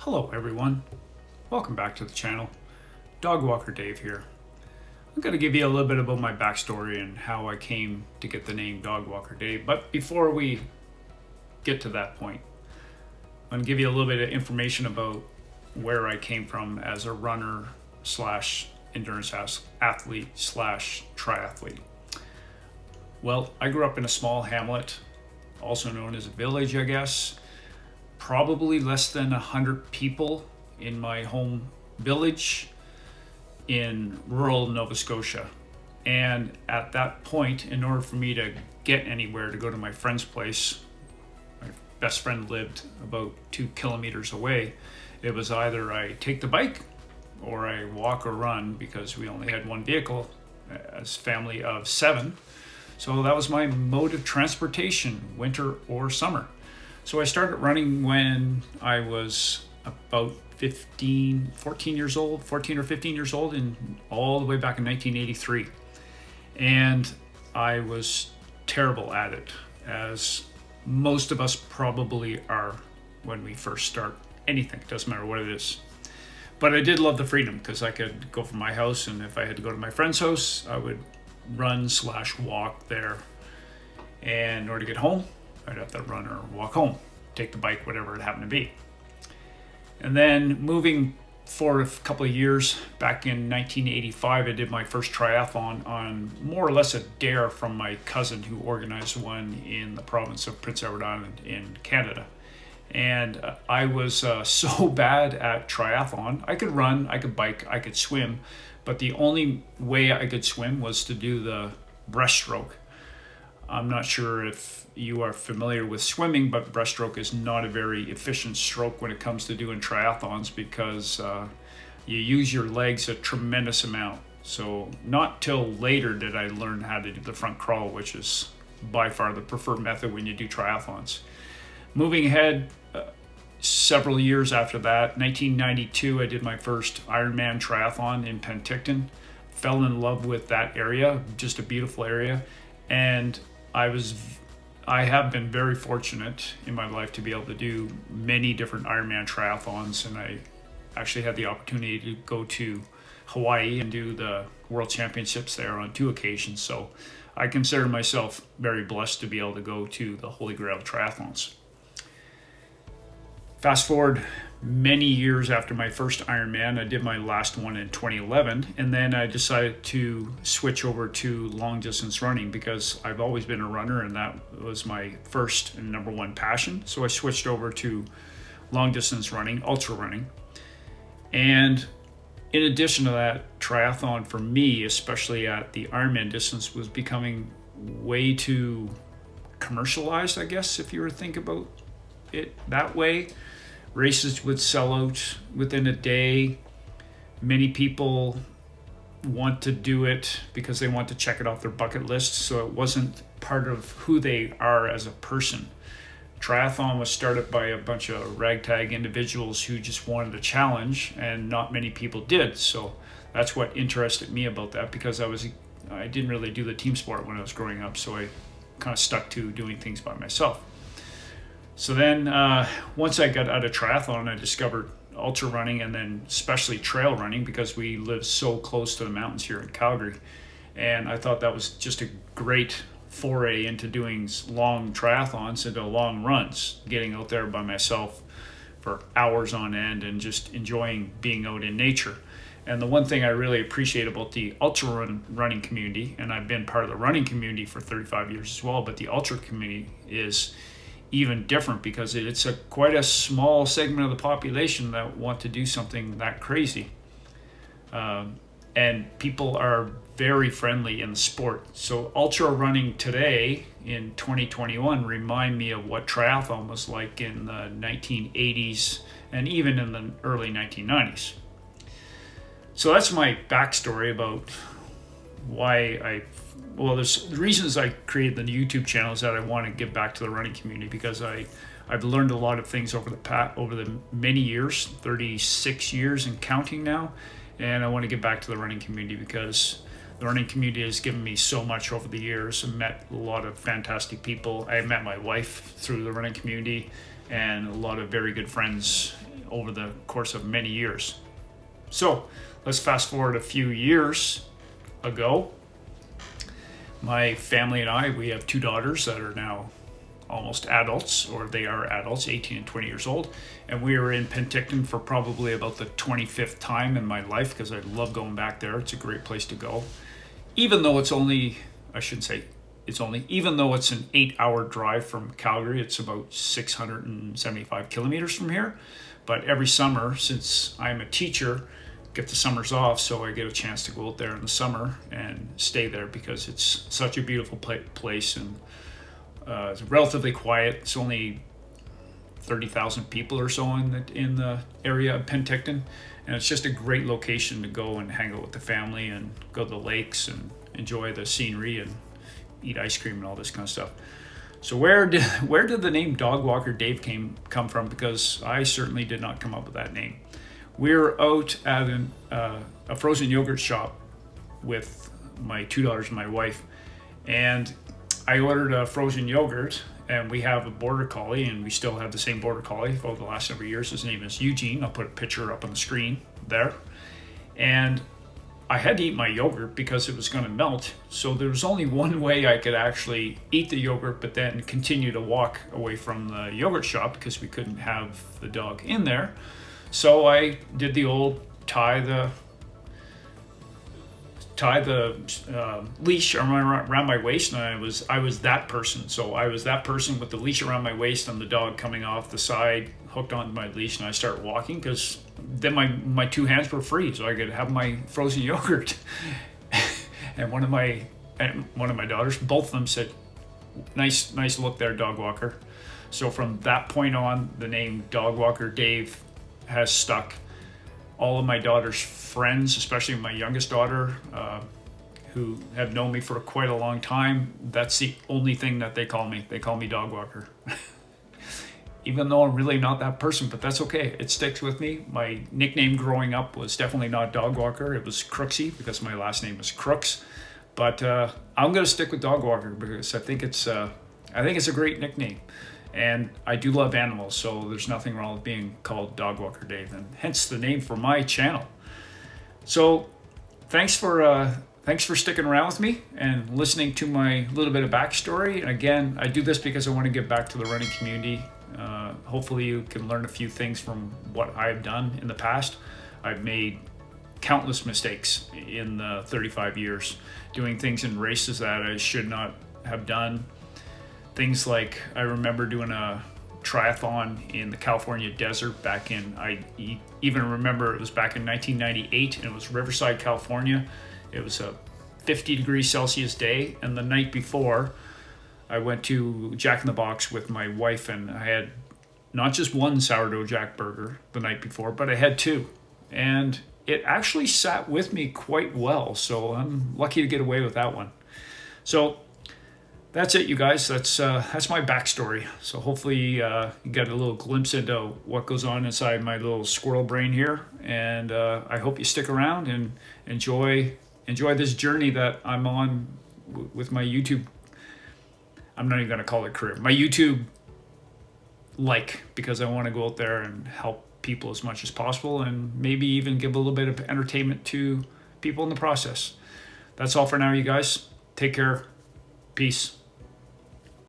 Hello everyone, welcome back to the channel. Dog Walker Dave here. I'm going to give you a little bit about my backstory and how I came to get the name Dog Walker Dave. But before we get to that point, I'm going to give you a little bit of information about where I came from as a runner slash endurance athlete slash triathlete. Well, I grew up in a small hamlet, also known as a village, I guess. Probably less than 100 people in my home village in rural Nova Scotia. And at that point, in order for me to get anywhere to go to my friend's place, my best friend lived about 2 kilometers away. It was either I take the bike or I walk or run, because we only had one vehicle as a family of 7. So that was my mode of transportation, winter or summer. So I started running when I was about 14 or 15 years old, and all the way back in 1983. And I was terrible at it, as most of us probably are when we first start anything. It doesn't matter what it is. But I did love the freedom, because I could go from my house, and if I had to go to my friend's house, I would run/walk there. And in order to get home, I'd have to run or walk home, take the bike, whatever it happened to be. And then moving forward a couple of years, back in 1985, I did my first triathlon on more or less a dare from my cousin, who organized one in the province of Prince Edward Island in Canada. And I was so bad at triathlon. I could run, I could bike, I could swim, but the only way I could swim was to do the breaststroke. I'm not sure if you are familiar with swimming, but breaststroke is not a very efficient stroke when it comes to doing triathlons, because you use your legs a tremendous amount. So not till later did I learn how to do the front crawl, which is by far the preferred method when you do triathlons. Moving ahead, several years after that, 1992, I did my first Ironman triathlon in Penticton. Fell in love with that area, just a beautiful area. And I have been very fortunate in my life to be able to do many different Ironman triathlons, and I actually had the opportunity to go to Hawaii and do the World Championships there on 2 occasions. So I consider myself very blessed to be able to go to the Holy Grail triathlons. Fast forward many years after my first Ironman, I did my last one in 2011, and then I decided to switch over to long distance running, because I've always been a runner and that was my first and number one passion. So I switched over to long distance running, ultra running. And in addition to that, triathlon for me, especially at the Ironman distance, was becoming way too commercialized, I guess, if you were to think about it that way. Races would sell out within a day. Many people want to do it because they want to check it off their bucket list, so it wasn't part of who they are as a person. Triathlon was started by a bunch of ragtag individuals who just wanted a challenge, and not many people did. So that's what interested me about that, because I didn't really do the team sport when I was growing up, so I kind of stuck to doing things by myself. So then once I got out of triathlon, I discovered ultra running, and then especially trail running, because we live so close to the mountains here in Calgary. And I thought that was just a great foray into doing long triathlons, into long runs, getting out there by myself for hours on end and just enjoying being out in nature. And the one thing I really appreciate about the ultra running community, and I've been part of the running community for 35 years as well, but the ultra community is even different, because it's quite a small segment of the population that want to do something that crazy. And people are very friendly in the sport. So ultra running today in 2021 remind me of what triathlon was like in the 1980s and even in the early 1990s. So that's my backstory about why there's the reasons I created the YouTube channel is that I want to give back to the running community, because I've learned a lot of things over the many years, 36 years and counting now, and I want to give back to the running community, because the running community has given me so much over the years. I've met a lot of fantastic people. I met my wife through the running community, and a lot of very good friends over the course of many years. So let's fast forward a few years ago. My family and I, we have 2 daughters that are now almost adults, or they are adults, 18 and 20 years old. And we were in Penticton for probably about the 25th time in my life, because I love going back there. It's a great place to go. Even though it's only, I shouldn't say it's only, even though it's an 8-hour drive from Calgary, it's about 675 kilometers from here. But every summer, since I'm a teacher, get the summers off, so I get a chance to go out there in the summer and stay there, because it's such a beautiful place, and it's relatively quiet. It's only 30,000 people or so in the area of Penticton, and it's just a great location to go and hang out with the family and go to the lakes and enjoy the scenery and eat ice cream and all this kind of stuff. So where did the name Dog Walker Dave come from? Because I certainly did not come up with that name. We're out at a frozen yogurt shop with my 2 daughters and my wife, and I ordered a frozen yogurt, and we have a border collie, and we still have the same border collie for the last several years. His name is Eugene. I'll put a picture up on the screen there. And I had to eat my yogurt because it was going to melt. So there was only one way I could actually eat the yogurt, but then continue to walk away from the yogurt shop, because we couldn't have the dog in there. So I did the old tie the leash around my waist, and I was that person. So I was that person with the leash around my waist and the dog coming off the side, hooked onto my leash, and I start walking, because then my 2 hands were free, so I could have my frozen yogurt. And one of my daughters, both of them, said, "Nice look there, Dog Walker." So from that point on, the name Dog Walker Dave has stuck. All of my daughter's friends, especially my youngest daughter, who have known me for quite a long time, that's the only thing that they call me. They call me Dog Walker. Even though I'm really not that person, but that's okay. It sticks with me. My nickname growing up was definitely not Dog Walker. It was Crooksy, because my last name is Crooks. But I'm going to stick with Dog Walker, because I think it's a great nickname. And I do love animals, so there's nothing wrong with being called Dog Walker Dave, and hence the name for my channel. So thanks for sticking around with me and listening to my little bit of backstory. And again, I do this because I want to give back to the running community. Hopefully you can learn a few things from what I've done in the past. I've made countless mistakes in the 35 years, doing things in races that I should not have done. Things like, I remember doing a triathlon in the California desert I even remember it was back in 1998, and it was Riverside, California. It was a 50 degrees Celsius day, and the night before I went to Jack in the Box with my wife, and I had not just one sourdough jack burger the night before, but I had 2. And it actually sat with me quite well, so I'm lucky to get away with that one. So that's it, you guys. That's my backstory. So hopefully you got a little glimpse into what goes on inside my little squirrel brain here. And I hope you stick around and enjoy this journey that I'm on with my YouTube. I'm not even going to call it career. My YouTube, because I want to go out there and help people as much as possible, and maybe even give a little bit of entertainment to people in the process. That's all for now, you guys. Take care. Peace.